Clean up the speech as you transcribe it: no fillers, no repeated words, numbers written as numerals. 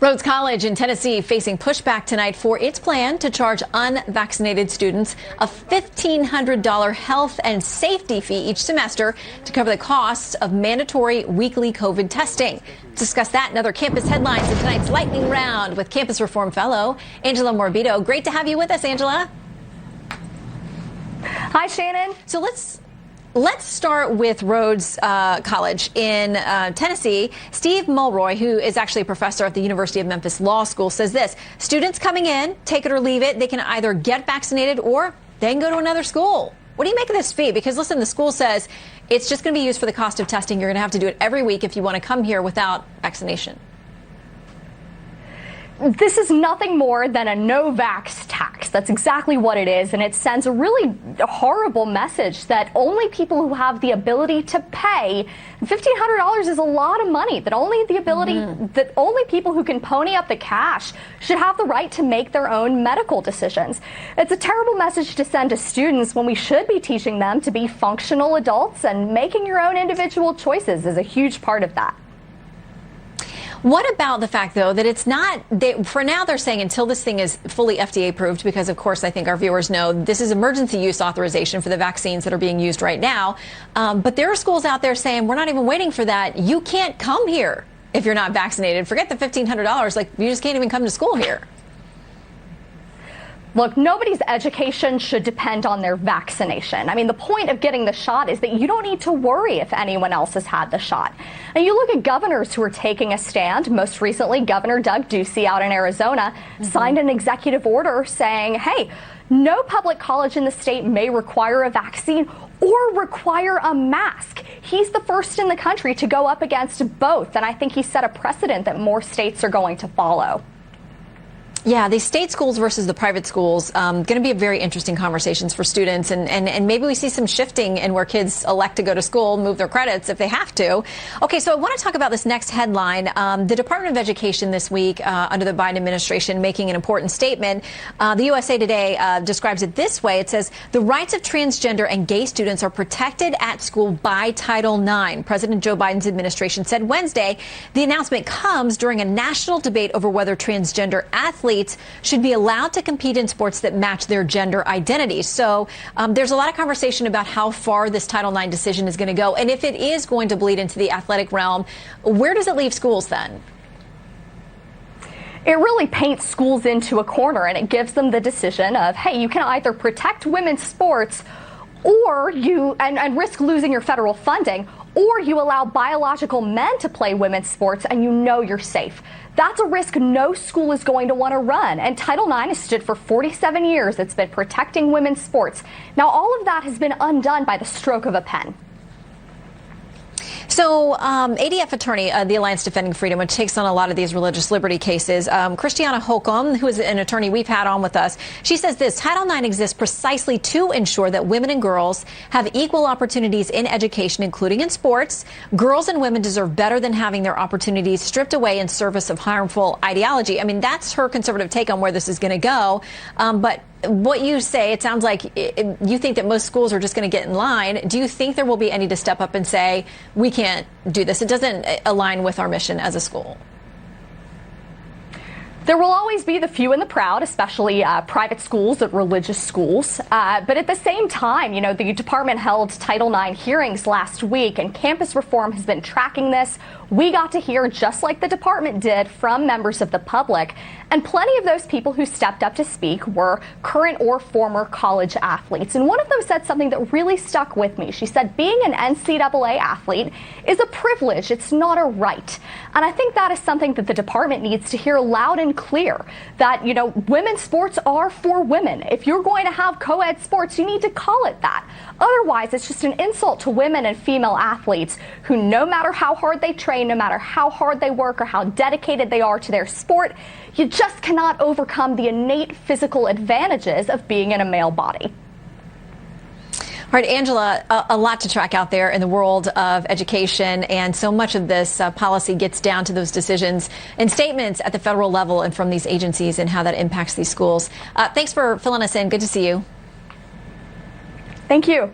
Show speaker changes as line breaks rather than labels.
Rhodes College in Tennessee facing pushback tonight for its plan to charge unvaccinated students a $1,500 health and safety fee each semester to cover the costs of mandatory weekly COVID testing. To discuss that and other campus headlines in tonight's lightning round with campus reform fellow Angela Morabito. Great to have you with us, Angela.
Hi, Shannon.
So Let's start with Rhodes College in Tennessee. Steve Mulroy, who is actually a professor at the University of Memphis Law School, says this: students coming in, take it or leave it, they can either get vaccinated or they can go to another school. What do you make of this fee? Because listen, the school says it's just going to be used for the cost of testing. You're going to have to do it every week if you want to come here without vaccination.
This is nothing more than a Novax tax. That's exactly what it is, and it sends a really horrible message that only people who have the ability to pay $1,500 is a lot of money. That only people who can pony up the cash should have the right to make their own medical decisions. It's a terrible message to send to students when we should be teaching them to be functional adults, and making your own individual choices is a huge part of that.
What about the fact, though, that it's not, for now they're saying until this thing is fully FDA approved, because, of course, I think our viewers know this is emergency use authorization for the vaccines that are being used right now. But there are schools out there saying we're not even waiting for that. You can't come here if you're not vaccinated. Forget the $1,500. Like, you just can't even come to school here.
Look, nobody's education should depend on their vaccination. I mean, the point of getting the shot is that you don't need to worry if anyone else has had the shot. And you look at governors who are taking a stand. Most recently, Governor Doug Ducey out in Arizona signed an executive order saying, hey, no public college in the state may require a vaccine or require a mask. He's the first in the country to go up against both. And I think he set a precedent that more states are going to follow.
Yeah, the state schools versus the private schools, going to be a very interesting conversations for students. And maybe we see some shifting in where kids elect to go to school, move their credits if they have to. Okay, so I want to talk about this next headline. The Department of Education this week, under the Biden administration, making an important statement. The USA Today describes it this way. It says, the rights of transgender and gay students are protected at school by Title IX. President Joe Biden's administration said Wednesday the announcement comes during a national debate over whether transgender athletes should be allowed to compete in sports that match their gender identity. So there's a lot of conversation about how far this Title IX decision is going to go. And if it is going to bleed into the athletic realm, where does it leave schools then?
It really paints schools into a corner, and it gives them the decision of, hey, you can either protect women's sports or and risk losing your federal funding, or you allow biological men to play women's sports and you know you're safe. That's a risk no school is going to want to run. And Title IX has stood for 47 years. It's been protecting women's sports. Now, all of that has been undone by the stroke of a pen.
So ADF attorney, the Alliance Defending Freedom, which takes on a lot of these religious liberty cases, Christiana Holcomb, who is an attorney we've had on with us, she says this: Title IX exists precisely to ensure that women and girls have equal opportunities in education, including in sports. Girls and women deserve better than having their opportunities stripped away in service of harmful ideology. I mean, that's her conservative take on where this is going to go. But what you say, it sounds like you think that most schools are just going to get in line. Do you think there will be any to step up and say, we can't do this? It doesn't align with our mission as a school.
There will always be the few and the proud, especially private schools at religious schools. But at the same time, you know, the department held Title IX hearings last week, and campus reform has been tracking this. We got to hear, just like the department did, from members of the public. And plenty of those people who stepped up to speak were current or former college athletes. And one of them said something that really stuck with me. She said, being an NCAA athlete is a privilege. It's not a right. And I think that is something that the department needs to hear loud and clear, that, you know, women's sports are for women. If you're going to have co-ed sports, you need to call it that. Otherwise, it's just an insult to women and female athletes who, no matter how hard they train, no matter how hard they work or how dedicated they are to their sport, you just cannot overcome the innate physical advantages of being in a male body.
All right, Angela, a lot to track out there in the world of education, and so much of this policy gets down to those decisions and statements at the federal level and from these agencies and how that impacts these schools. Thanks for filling us in. Good to see you.
Thank you.